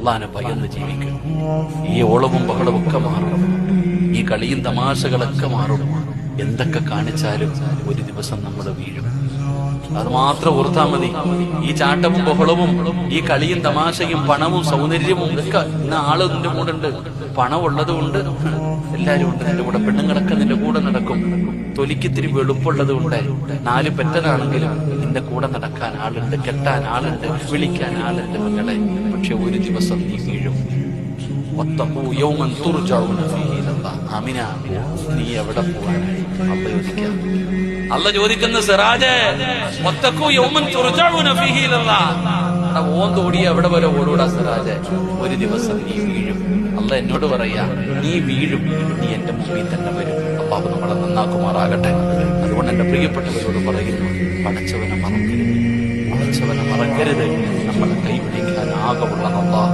അള്ളാനെ ഭയന്ന് ജീവിക്കണം. ഈ ഓളവും ബഹളവും ഒക്കെ മാറും, ഈ കളിയും തമാശകളൊക്കെ മാറും. എന്തൊക്കെ കാണിച്ചാലും ഒരു ദിവസം നമ്മൾ വീഴും. അത് മാത്രം ഓർത്താ മതി. ഈ ചാട്ടവും ബഹളവും, ഈ കളിയും തമാശയും പണവും സൗന്ദര്യവും ഒക്കെ ഇന്ന് ആള് നിന്റെ കൂടെ ഉണ്ട്. പണം ഉള്ളതുകൊണ്ട് എല്ലാരും ഉണ്ട് നിന്റെ കൂടെ. പെണ്ണുങ്ങളൊക്കെ നിന്റെ കൂടെ നടക്കും. തൊലിക്കിത്തിരി വെളുപ്പുള്ളത് കൊണ്ട് 4 പെറ്റനാണെങ്കിലും നിന്റെ കൂടെ നടക്കാൻ ആളുണ്ട്, കെട്ടാൻ ആളുണ്ട്, വിളിക്കാൻ ആളുണ്ട് മകളെ. പക്ഷെ ഒരു ദിവസം നീ വീഴും. അമിന, നീ എവിടെ പോവാനായി? അല്ല ചോദിക്കുന്ന സിറാജേ, ഓന്തോടി എവിടെ വരെ ഓടൂടാ സിറാജേ? ഒരു ദിവസം നീ വീഴും. അല്ല എന്നോട് പറയാ, നീ വീഴും, നീ എന്റെ മുമ്പിൽ തന്നെ വരും. അള്ളാഹു നമ്മളെ നന്നാക്കുമാറാകട്ടെ. അതുകൊണ്ട് എന്റെ പ്രിയപ്പെട്ടവരോട് പറയുന്നു, പടച്ചവനെ മറക്കരുത്, പടച്ചവനെ മറക്കരുത്. നമ്മളെ കൈപിടിക്കാൻ ആകമുള്ള അള്ളാഹു